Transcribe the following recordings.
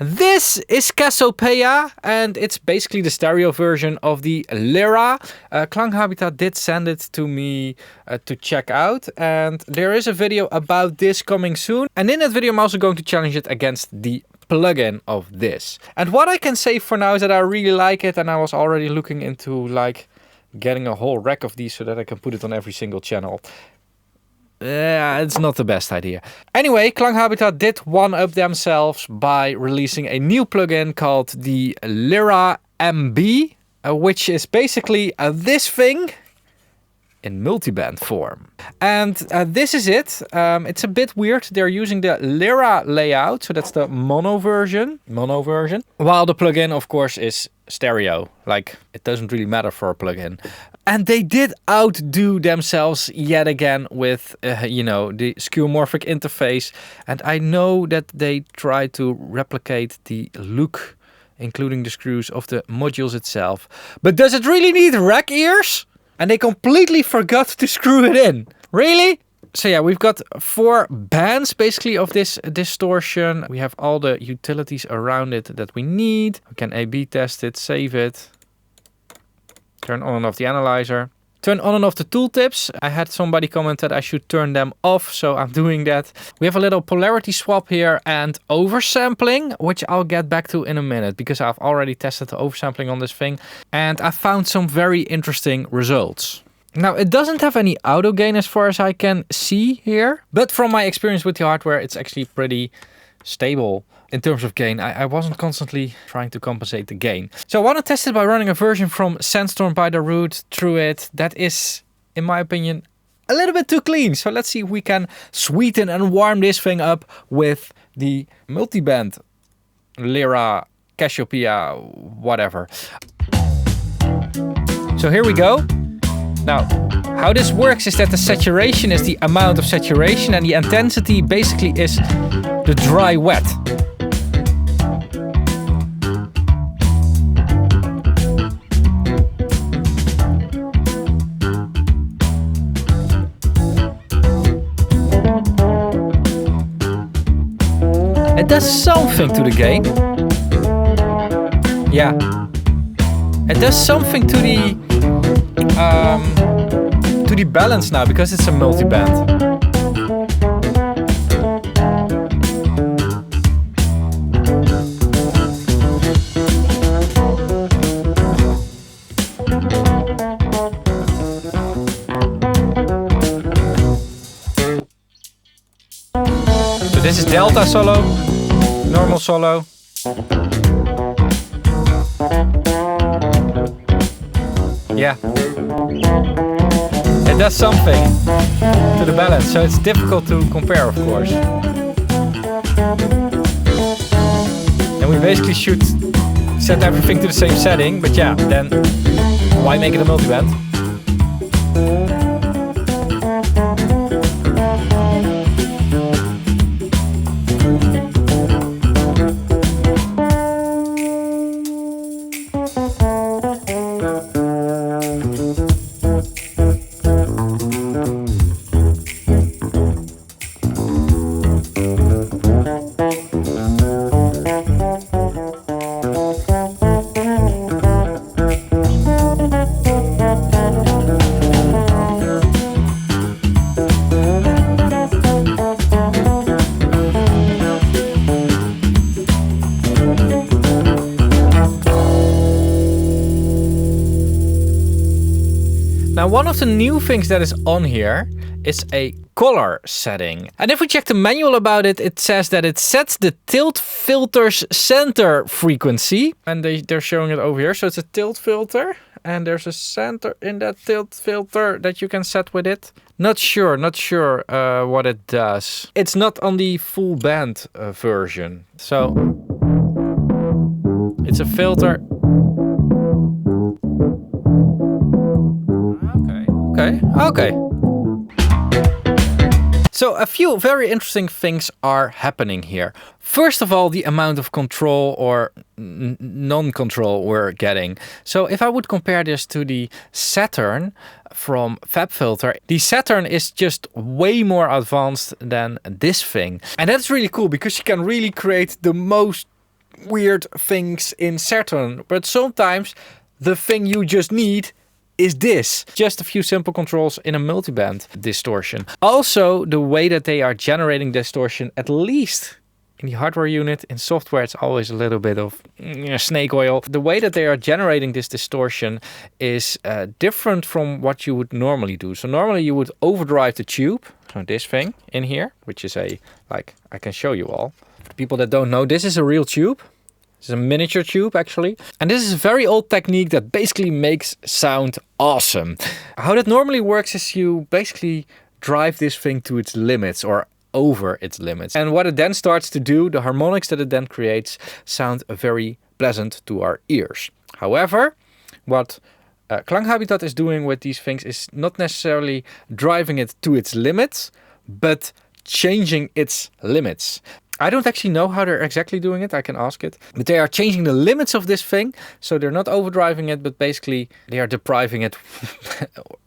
This is Cassiopeia, and it's basically the stereo version of the Lyra. Klanghabitat did send it to me to check out, and there is a video about this coming soon. And in that video I'm also going to challenge it against the plugin of this. And what I can say for now is that I really like it, and I was already looking into like getting a whole rack of these so that I can put it on every single channel. It's not the best idea. Anyway, Klanghabitat did one-up themselves by releasing a new plugin called the Lyra MB, which is basically this thing in multiband form. And this is it. It's a bit weird. They're using the Lyra layout, so that's the mono version. While the plugin, of course, is stereo. Like, it doesn't really matter for a plugin. And they did outdo themselves yet again with, you know, the skeuomorphic interface. And I know that they try to replicate the look, including the screws of the modules itself. But does it really need rack ears? And they completely forgot to screw it in. Really? So yeah, we've got 4 bands basically of this distortion. We have all the utilities around it that we need. We can A/B test it, save it. Turn on and off the analyzer. Turn on and off the tooltips. I had somebody comment that I should turn them off, so I'm doing that. We have a little polarity swap here and oversampling, which I'll get back to in a minute because I've already tested the oversampling on this thing and I found some very interesting results. Now, it doesn't have any auto gain as far as I can see here, but from my experience with the hardware, it's actually pretty stable in terms of gain. I wasn't constantly trying to compensate the gain. So I want to test it by running a version from Sandstorm by the root through it. That is, in my opinion, a little bit too clean. So let's see if we can sweeten and warm this thing up with the multiband Lyra, Cassiopeia, whatever. So here we go. Now, how this works is that the saturation is the amount of saturation and the intensity basically is the dry wet. It does something to the gain. Yeah. It does something to the balance now because it's a multiband. So this is delta solo, normal solo. Yeah. It does something to the balance, so it's difficult to compare, of course. And we basically should set everything to the same setting, but yeah, then why make it a multiband? Now, one of the new things that is on here is a color setting. And if we check the manual about it, it says that it sets the tilt filter's center frequency. And they're showing it over here. So it's a tilt filter. And there's a center in that tilt filter that you can set with it. Not sure what it does. It's not on the full band version. So it's a filter. Okay. So a few very interesting things are happening here. First of all, the amount of control or non-control we're getting. So if I would compare this to the Saturn from FabFilter, the Saturn is just way more advanced than this thing. And that's really cool because you can really create the most weird things in Saturn. But sometimes the thing you just need is this. Just a few simple controls in a multiband distortion. Also, the way that they are generating distortion, at least in the hardware unit, in software it's always a little bit of snake oil. The way that they are generating this distortion is different from what you would normally do. So normally you would overdrive the tube, so this thing in here, which is a, like, I can show you all. For people that don't know, this is a real tube. It's a miniature tube actually. And this is a very old technique that basically makes sound awesome. How that normally works is you basically drive this thing to its limits or over its limits. And what it then starts to do, the harmonics that it then creates, sound very pleasant to our ears. However, what Klanghabitat is doing with these things is not necessarily driving it to its limits, but changing its limits. I don't actually know how they're exactly doing it. I can ask it. But they are changing the limits of this thing. So they're not overdriving it, but basically they are depriving it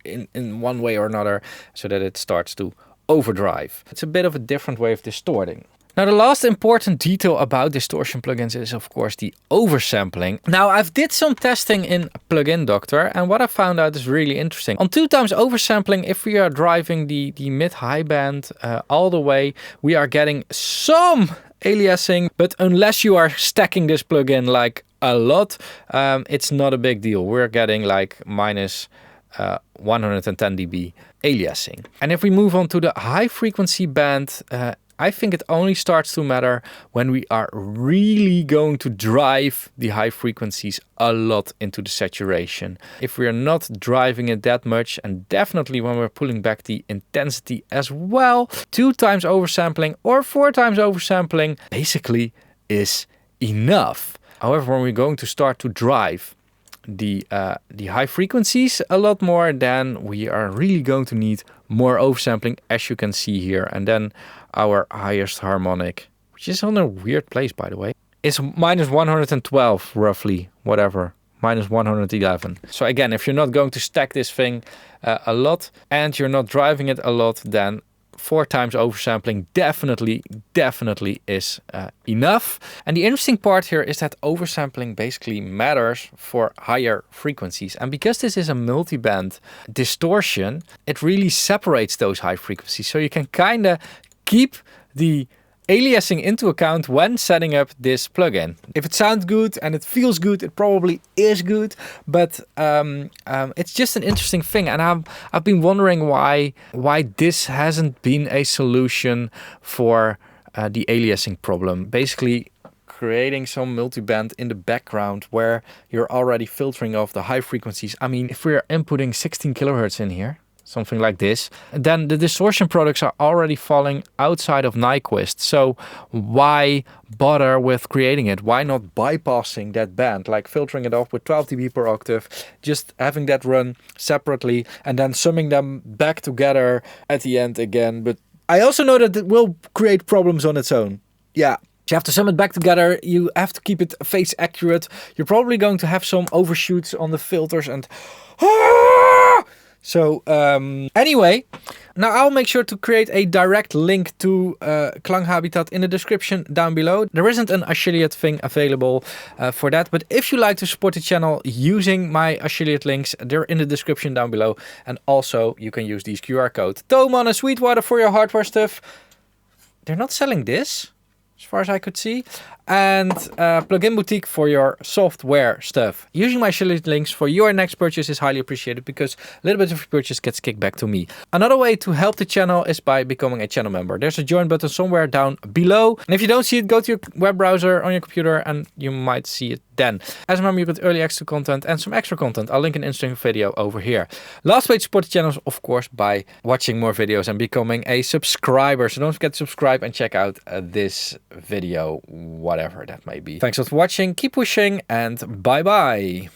in one way or another so that it starts to overdrive. It's a bit of a different way of distorting. Now, the last important detail about distortion plugins is, of course, the oversampling. Now, I've did some testing in Plugin Doctor, and what I found out is really interesting. On 2x oversampling, if we are driving the mid-high band all the way, we are getting some aliasing, but unless you are stacking this plugin like a lot, it's not a big deal. We're getting like minus 110 dB aliasing. And if we move on to the high frequency band, I think it only starts to matter when we are really going to drive the high frequencies a lot into the saturation. If we are not driving it that much, and definitely when we're pulling back the intensity as well, 2x oversampling or 4x oversampling basically is enough. However, when we're going to start to drive the high frequencies a lot more, then we are really going to need more oversampling, as you can see here. And then our highest harmonic, which is on a weird place, by the way, is minus 112 roughly, whatever, minus 111. So again, if you're not going to stack this thing a lot and you're not driving it a lot, then 4x oversampling definitely is enough. And the interesting part here is that oversampling basically matters for higher frequencies. And because this is a multiband distortion, it really separates those high frequencies. So you can kind of keep the aliasing into account when setting up this plugin. If it sounds good and it feels good, it probably is good, but it's just an interesting thing. And I've been wondering why this hasn't been a solution for the aliasing problem. Basically creating some multiband in the background where you're already filtering off the high frequencies. I mean, if we're inputting 16 kilohertz in here, something like this, then the distortion products are already falling outside of Nyquist. So why bother with creating it? Why not bypassing that band, like filtering it off with 12 dB per octave, just having that run separately and then summing them back together at the end again? But I also know that it will create problems on its own. Yeah. You have to sum it back together. You have to keep it phase accurate. You're probably going to have some overshoots on the filters and so anyway, now I'll make sure to create a direct link to Klanghabitat in the description down below. There isn't an affiliate thing available for that, but if you like to support the channel using my affiliate links, they're in the description down below. And also you can use these QR codes. Thomann and Sweetwater for your hardware stuff. They're not selling this, as far as I could see. And Plugin Boutique for your software stuff. Using my affiliate links for your next purchase is highly appreciated because a little bit of your purchase gets kicked back to me. Another way to help the channel is by becoming a channel member. There's a join button somewhere down below. And if you don't see it, go to your web browser on your computer and you might see it then. As a member, you get early access to content and some extra content. I'll link an interesting video over here. Last way to support the channel is, of course, by watching more videos and becoming a subscriber. So don't forget to subscribe and check out this video, whatever that may be. Thanks for watching, keep pushing, and bye-bye.